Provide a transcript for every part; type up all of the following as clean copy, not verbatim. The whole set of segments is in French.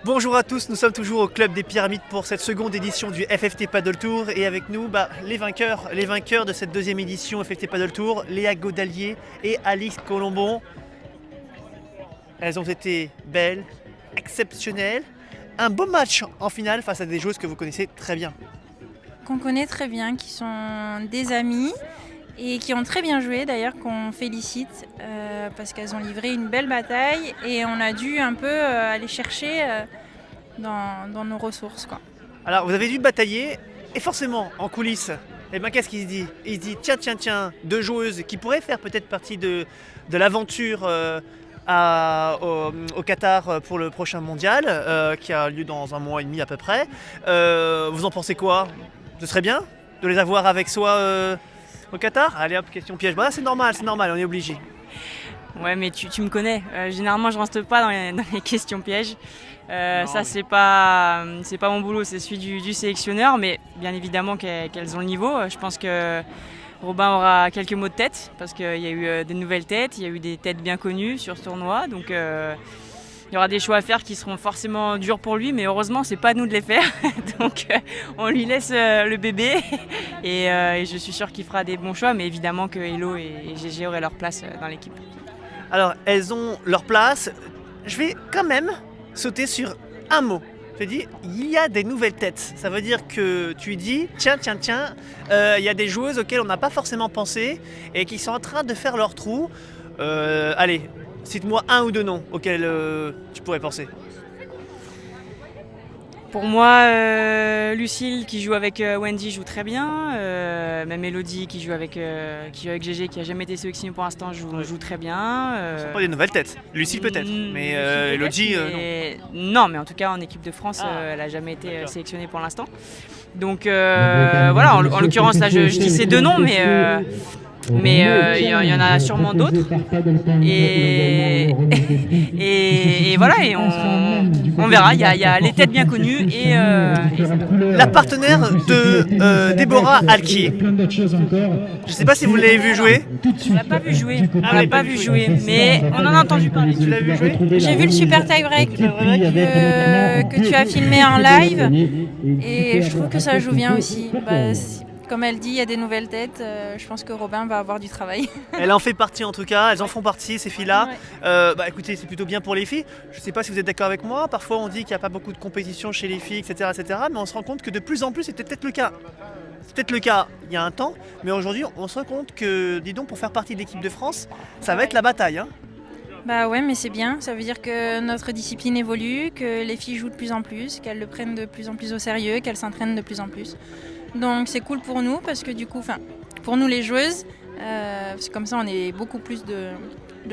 Bonjour à tous, nous sommes toujours au Club des Pyramides pour cette seconde édition du FFT Paddle Tour et avec nous les vainqueurs de cette deuxième édition FFT Paddle Tour, Léa Godalier et Alix Colombon. Elles ont été belles, exceptionnelles, un beau match en finale face à des joueuses que vous connaissez très bien. Qu'on connaît très bien, qui sont des amies et qui ont très bien joué d'ailleurs, qu'on félicite parce qu'elles ont livré une belle bataille et on a dû un peu aller chercher dans nos ressources, quoi. Alors vous avez dû batailler et forcément en coulisses, qu'est-ce qu'il se dit? Il se dit tiens, deux joueuses qui pourraient faire peut-être partie de l'aventure au Qatar pour le prochain mondial qui a lieu dans un mois et demi à peu près. Vous en pensez quoi? Ce serait bien de les avoir avec soi au Qatar? Allez hop, question piège. Bah, c'est normal, on est obligé. Ouais, mais tu me connais. Généralement, je rentre pas dans les questions pièges. Ça, c'est pas mon boulot, c'est celui du sélectionneur. Mais bien évidemment qu'elles ont le niveau. Je pense que Robin aura quelques mots de tête parce qu'il y a eu des nouvelles têtes, il y a eu des têtes bien connues sur ce tournoi. Donc, il y aura des choix à faire qui seront forcément durs pour lui, mais heureusement, c'est pas à nous de les faire. Donc, on lui laisse le bébé et je suis sûre qu'il fera des bons choix. Mais évidemment que Hello et Gégé auraient leur place dans l'équipe. Alors, elles ont leur place. Je vais quand même sauter sur un mot. Je dis, il y a des nouvelles têtes. Ça veut dire que tu dis, tiens, il y a des joueuses auxquelles on n'a pas forcément pensé et qui sont en train de faire leur trou. Allez, cite-moi un ou deux noms auxquels tu pourrais penser. Pour moi, Lucille qui joue avec Wendy joue très bien. Même Elodie qui joue avec Gégé qui n'a jamais été sélectionnée pour l'instant joue très bien. Ce ne sont pas des nouvelles têtes. Lucille peut-être, mais Elodie non. Non, mais en tout cas en équipe de France, elle n'a jamais été sélectionnée pour l'instant. Donc voilà, en l'occurrence là je dis ces deux noms, mais il y en a sûrement d'autres. Et voilà, et on verra. Il y a les têtes bien connues et la partenaire de Déborah Alquier. Je ne sais pas si vous l'avez vu jouer. On l'a pas vu jouer. Mais on en a entendu parler. Tu l'as vu jouer? J'ai vu le super tie-break que tu as filmé en live et je trouve que ça joue bien aussi. Comme elle dit, il y a des nouvelles têtes. Je pense que Robin va avoir du travail. Elle en fait partie en tout cas, elles en font partie ces filles-là. Ouais. Écoutez, c'est plutôt bien pour les filles. Je ne sais pas si vous êtes d'accord avec moi. Parfois on dit qu'il n'y a pas beaucoup de compétition chez les filles, etc., mais on se rend compte que de plus en plus c'était peut-être le cas. C'est peut-être le cas il y a un temps, mais aujourd'hui on se rend compte que, dis donc, pour faire partie de l'équipe de France, ça va être la bataille. Hein. Bah ouais, mais c'est bien. Ça veut dire que notre discipline évolue, que les filles jouent de plus en plus, qu'elles le prennent de plus en plus au sérieux, qu'elles s'entraînent de plus en plus. Donc c'est cool pour nous parce que du coup, pour nous les joueuses, parce que comme ça on est beaucoup plus de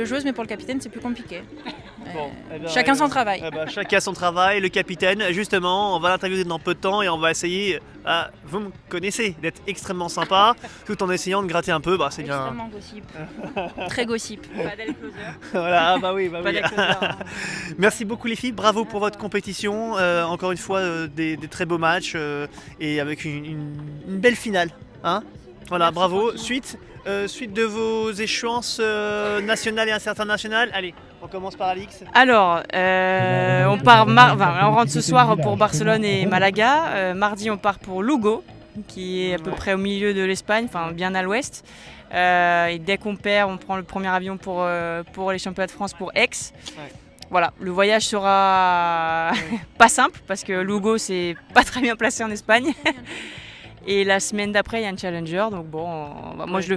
joueuses, mais pour le capitaine c'est plus compliqué. Chacun son travail. Chacun son travail, le capitaine. Justement, on va l'interviewer dans peu de temps et on va essayer, vous me connaissez, d'être extrêmement sympa, tout en essayant de gratter un peu, c'est bien. Extrêmement gossip. Très gossip. Pas d'aller closer. Voilà, oui. Pas d'aller closer. Merci beaucoup les filles, bravo pour votre compétition. Encore une fois, des très beaux matchs et avec une belle finale. Hein, voilà, merci, bravo. Francky. Suite de vos échéances nationales et internationales. Allez, on commence par Alix. Alors, on rentre ce soir pour Barcelone et Malaga. Mardi, on part pour Lugo, qui est à peu près au milieu de l'Espagne, bien à l'ouest. Et dès qu'on perd, on prend le premier avion pour les championnats de France pour Aix. Ouais. Voilà, le voyage sera pas simple parce que Lugo, c'est pas très bien placé en Espagne. Et la semaine d'après, il y a un challenger, donc moi je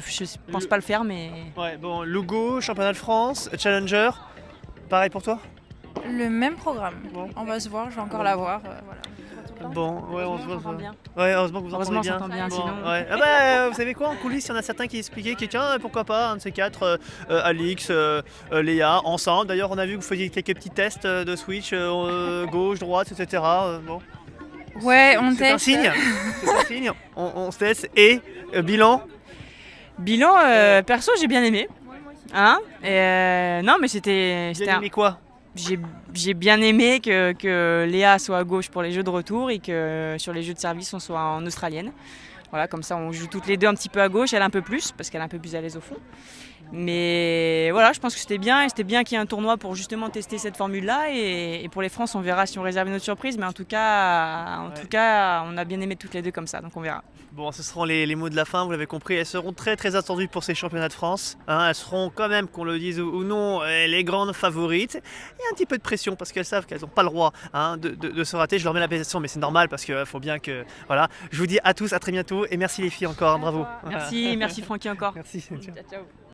pense pas le faire, mais... Ouais, Lugo, championnat de France, challenger, pareil pour toi? Le même programme. Bon. On va se voir, je vais encore la voir. Voilà. On se voit bien. Ouais, heureusement que vous entendez bien. On s'entend bien, sinon... Ouais. Vous savez quoi, en coulisses, il y en a certains qui expliquaient que tiens, pourquoi pas, un de ces quatre, Alix, Léa, ensemble. D'ailleurs, on a vu que vous faisiez quelques petits tests de switch, gauche, droite, etc. Ouais, on teste. C'est un signe. On se teste. Et bilan, perso, j'ai bien aimé. Hein, non, mais c'était. Bien aimé quoi? J'ai bien aimé que Léa soit à gauche pour les jeux de retour et que sur les jeux de service, on soit en australienne. Voilà, comme ça, on joue toutes les deux un petit peu à gauche, elle un peu plus, parce qu'elle est un peu plus à l'aise au fond. Mais voilà, je pense que c'était bien, et c'était bien qu'il y ait un tournoi pour justement tester cette formule-là. Et pour les France, on verra si on réserve une autre surprise. Mais en tout cas, on a bien aimé toutes les deux comme ça, donc on verra. Bon, ce seront les mots de la fin, vous l'avez compris, elles seront très très attendues pour ces championnats de France. Hein, elles seront quand même, qu'on le dise ou non, les grandes favorites. Et un petit peu de pression parce qu'elles savent qu'elles n'ont pas le droit de se rater. Je leur mets la pression, mais c'est normal parce qu'il faut bien que... Voilà. Je vous dis à tous, à très bientôt et merci les filles encore, bravo. Merci Francky encore. Merci. Ciao.